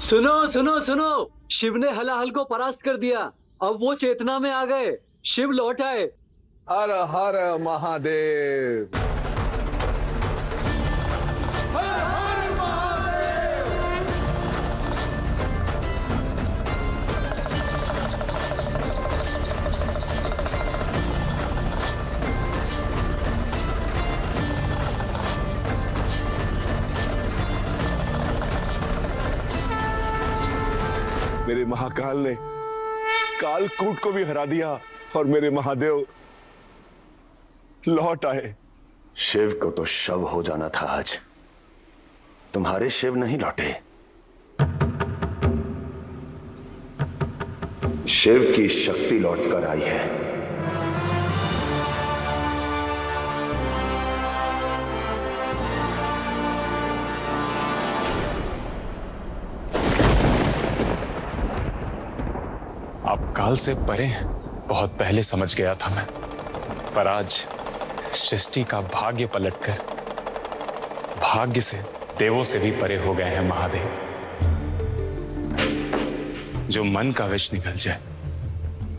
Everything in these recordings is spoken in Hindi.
सुनो सुनो सुनो, शिव ने हलाहल को परास्त कर दिया। अब वो चेतना में आ गए। शिव लौट आए। हर हर महादेव। मेरे महाकाल ने कालकूट को भी हरा दिया और मेरे महादेव लौट आए। शिव को तो शव हो जाना था आज। तुम्हारे शिव नहीं लौटे। शिव की शक्ति लौट कर आई है। आप काल से परे बहुत पहले समझ गया था मैं, पर आज सृष्टि का भाग्य पलटकर भाग्य से देवों से भी परे हो गए हैं महादेव। जो मन का विष निकल जाए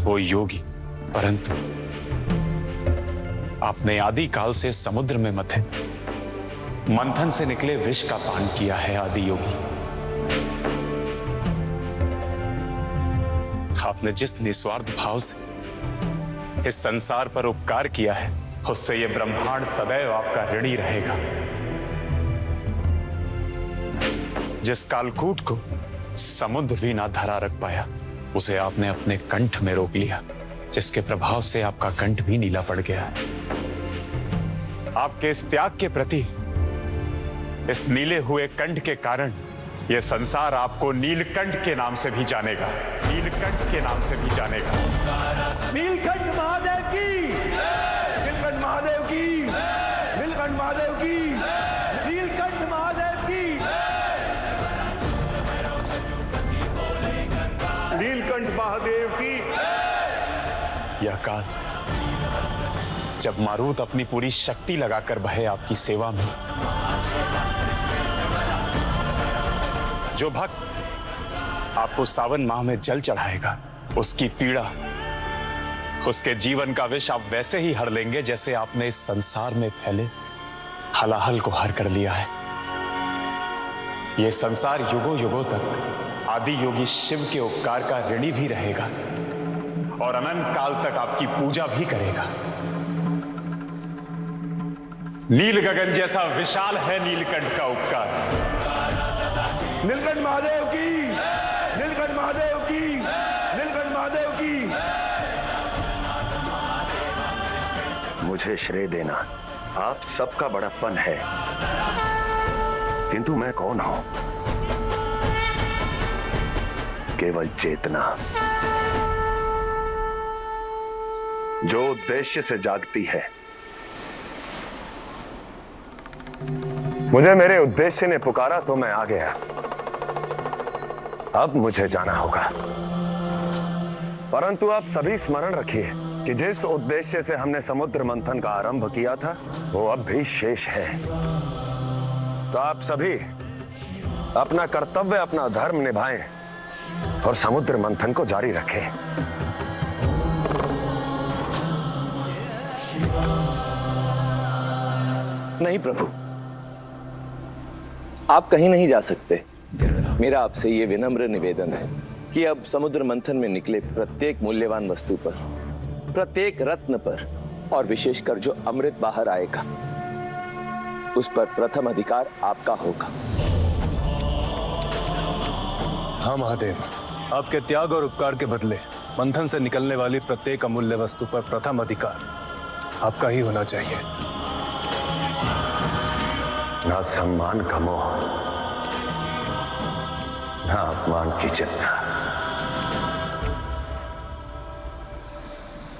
वो योगी, परंतु आपने आदि काल से समुद्र में मथे मंथन से निकले विष का पान किया है आदि योगी। आपने जिस निस्वार्थ भाव से इस संसार पर उपकार किया है, उससे यह ब्रह्मांड सदैव आपका ऋणी रहेगा। जिस कालकूट को समुद्र भी ना धरा रख पाया, उसे आपने अपने कंठ में रोक लिया, जिसके प्रभाव से आपका कंठ भी नीला पड़ गया है। आपके इस त्याग के प्रति, इस नीले हुए कंठ के कारण यह संसार आपको नीलकंठ के नाम से भी जानेगा। नीलकंठ के नाम से भी जानेगा। नीलकंठ महादेव की, नीलकंठ महादेव की, नीलकंठ महादेव की, नीलकंठ महादेव की, नीलकंठ महादेव की। यह काल जब मारुत अपनी पूरी शक्ति लगाकर बहे आपकी सेवा में, जो भक्त आपको सावन माह में जल चढ़ाएगा, उसकी पीड़ा, उसके जीवन का विष आप वैसे ही हर लेंगे जैसे आपने इस संसार में फैले हलाहल को हर कर लिया है। यह संसार युगों युगों तक आदि योगी शिव के उपकार का ऋणी भी रहेगा और अनंत काल तक आपकी पूजा भी करेगा। नील गगन जैसा विशाल है नीलकंठ का उपकार। नीलकंठ महादेव की, नीलकंठ महादेव की, नीलकंठ महादेव की। मुझे श्रेय देना आप सबका बड़प्पन है, किंतु मैं कौन हूं? केवल चेतना जो उद्देश्य से जागती है। मुझे मेरे उद्देश्य ने पुकारा तो मैं आ गया। अब मुझे जाना होगा, परंतु आप सभी स्मरण रखिए कि जिस उद्देश्य से हमने समुद्र मंथन का आरंभ किया था, वो अब भी शेष है। तो आप सभी अपना कर्तव्य, अपना धर्म निभाएं और समुद्र मंथन को जारी रखें। नहीं प्रभु, आप कहीं नहीं जा सकते। मेरा आपसे ये विनम्र निवेदन है कि अब समुद्र मंथन में निकले प्रत्येक मूल्यवान वस्तु पर, प्रत्येक रत्न पर और विशेषकर जो अमृत बाहर आएगा, उस पर प्रथम अधिकार आपका होगा। हाँ महादेव, आपके त्याग और उपकार के बदले मंथन से निकलने वाली प्रत्येक अमूल्य वस्तु पर प्रथम अधिकार आपका ही होना चाहिए। ना सम्मान का मोह, ना अपमान की चिंता।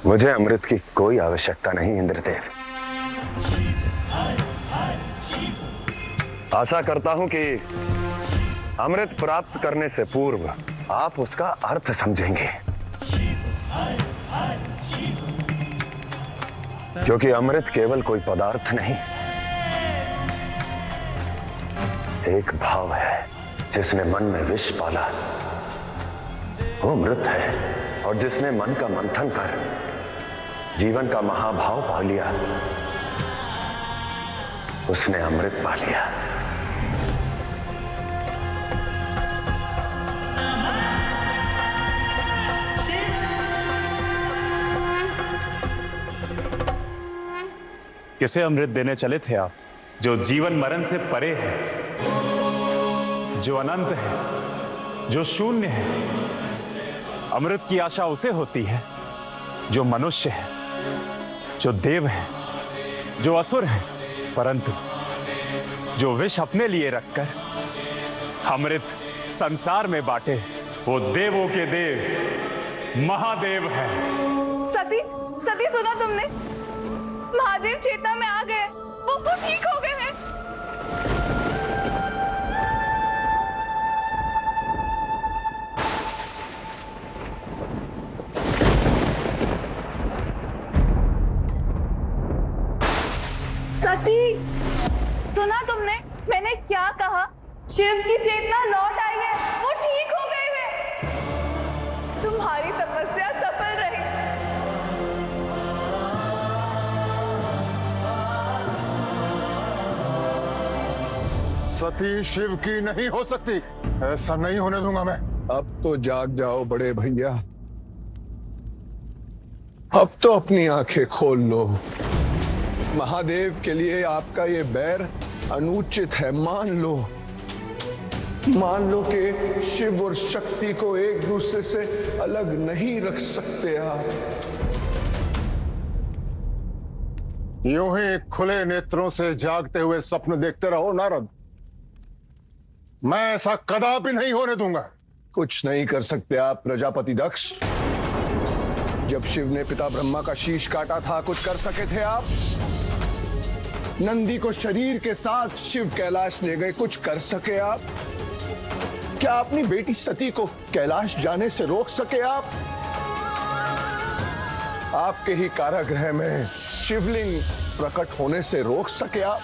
मुझे अमृत की कोई आवश्यकता नहीं इंद्रदेव। आशा करता हूं कि अमृत प्राप्त करने से पूर्व आप उसका अर्थ समझेंगे, क्योंकि अमृत केवल कोई पदार्थ नहीं, एक भाव है जिसने मन में विष पाला वो मृत है, और जिसने मन का मंथन कर जीवन का महाभाव पा लिया उसने अमृत पा लिया। किसे अमृत देने चले थे आप? जो जीवन मरण से परे है, जो अनंत है, जो शून्य है। अमृत की आशा उसे होती है जो मनुष्य है, जो देव है, जो असुर है, परंतु जो विष अपने लिए रखकर अमृत संसार में बांटे वो देवों के देव महादेव है। सती, सती सुना तुमने? महादेव चेतना में आ गए, वो ठीक हो गए हैं। सती, सुना तुमने? मैंने क्या कहा? शिव की चेतना लौट आई है, वो ठीक हो गए हैं। तुम्हारी तपस्या सफल रही। सती शिव की नहीं हो सकती, ऐसा नहीं होने दूंगा मैं। अब तो जाग जाओ बड़े भैया, अब तो अपनी आंखें खोल लो। महादेव के लिए आपका ये बैर अनुचित है। मान लो कि शिव और शक्ति को एक दूसरे से अलग नहीं रख सकते आप। यूं ही खुले नेत्रों से जागते हुए स्वप्न देखते रहो नारद, मैं ऐसा कदापि नहीं होने दूंगा। कुछ नहीं कर सकते आप प्रजापति दक्ष। जब शिव ने पिता ब्रह्मा का शीश काटा था, कुछ कर सके थे आप? नंदी को शरीर के साथ शिव कैलाश ले गए, कुछ कर सके आप? क्या अपनी बेटी सती को कैलाश जाने से रोक सके आप? आपके ही कारागृह में शिवलिंग प्रकट होने से रोक सके आप?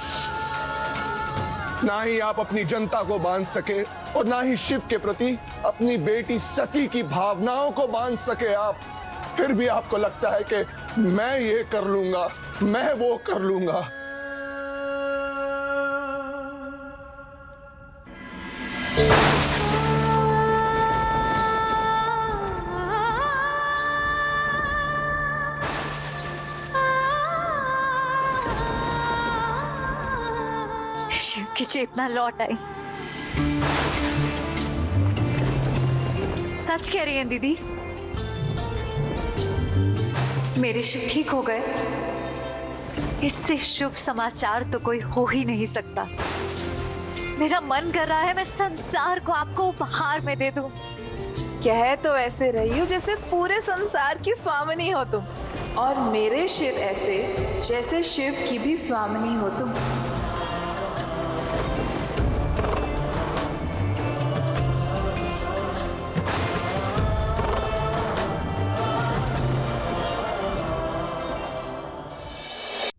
ना ही आप अपनी जनता को बांध सके और ना ही शिव के प्रति अपनी बेटी सती की भावनाओं को बांध सके आप। फिर भी आपको लगता है कि मैं ये कर लूंगा, मैं वो कर लूंगा। शिव की चेतना लौट आई। सच कह रही हैं दीदी, मेरे शिव ठीक हो गए। इससे शुभ समाचार तो कोई हो ही नहीं सकता। मेरा मन कर रहा है मैं संसार को आपको उपहार में दे दूं। कह तो ऐसे रही हो जैसे पूरे संसार की स्वामिनी हो तुम, और मेरे शिव ऐसे जैसे शिव की भी स्वामिनी हो तुम।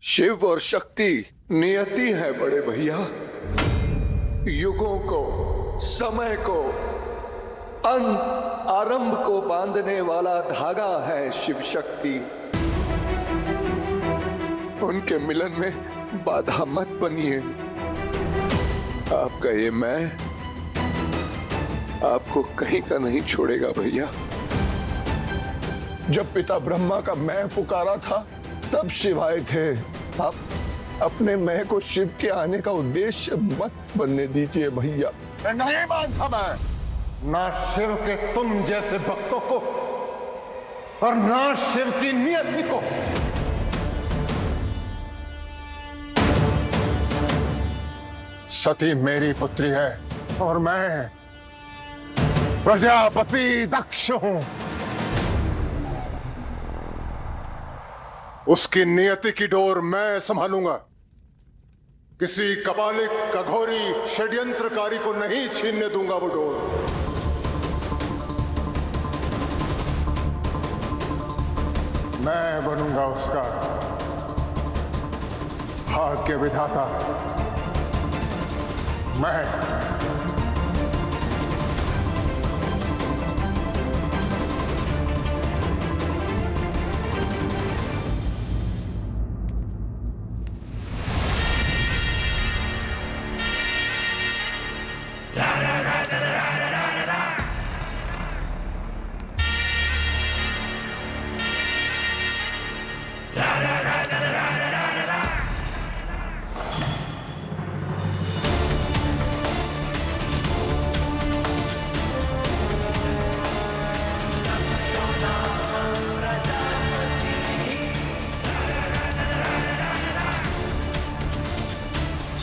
शिव और शक्ति नियति है बड़े भैया। युगों को, समय को, अंत आरंभ को बांधने वाला धागा है शिव शक्ति। उनके मिलन में बाधा मत बनिए। आपका ये मैं आपको कहीं का नहीं छोड़ेगा भैया। जब पिता ब्रह्मा का मैं पुकारा था तब शिव आए थे। आप अपने मैं को शिव के आने का उद्देश्य मत बनने दीजिए भैया। नहीं मानता मैं, ना शिव के तुम जैसे भक्तों को और ना शिव की नियति को। सती मेरी पुत्री है और मैं प्रजापति दक्ष हूं। उसकी नियति की डोर मैं संभालूंगा। किसी कपालिक, कघोरी, षड्यंत्रकारी को नहीं छीनने दूंगा वो डोर। मैं बनूंगा उसका भाग्य विधाता। मैं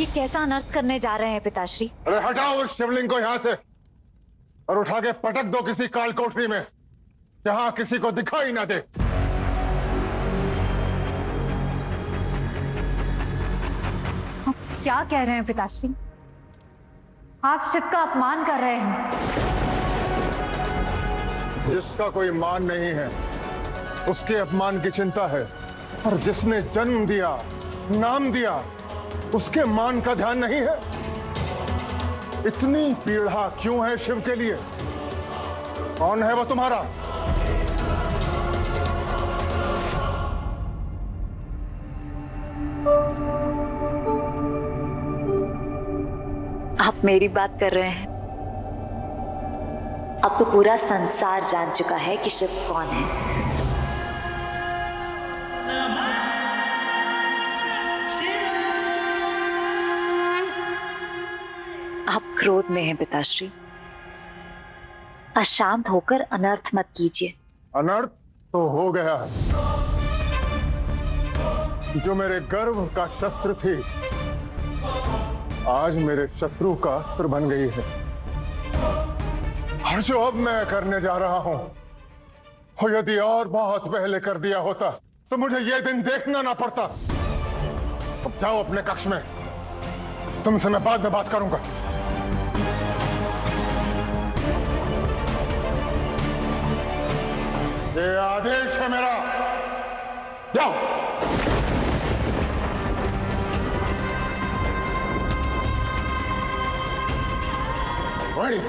ये कैसा अनर्थ करने जा रहे हैं पिताश्री? अरे हटाओ उस शिवलिंग को यहाँ से और उठा के पटक दो किसी काल कोठरी में, जहां किसी को दिखाई ना दे। क्या कह रहे हैं पिताश्री? आप शिव का अपमान कर रहे हैं। जिसका कोई मान नहीं है उसके अपमान की चिंता है, और जिसने जन्म दिया, नाम दिया, उसके मान का ध्यान नहीं है। इतनी पीड़ा क्यों है शिव के लिए? कौन है वो तुम्हारा? आप मेरी बात कर रहे हैं? अब तो पूरा संसार जान चुका है कि शिव कौन है। आप क्रोध में हैं पिताश्री। अशांत होकर अनर्थ मत कीजिए। अनर्थ तो हो गया। जो मेरे गर्व का शस्त्र थी, आज मेरे शत्रु का अस्त्र बन गई है। और जो अब मैं करने जा रहा हूं, वो यदि और बहुत पहले कर दिया होता तो मुझे ये दिन देखना ना पड़ता। अब जाओ अपने कक्ष में, तुमसे मैं बाद में बात करूंगा। ये आदेश है मेरा, जाओ। Ready?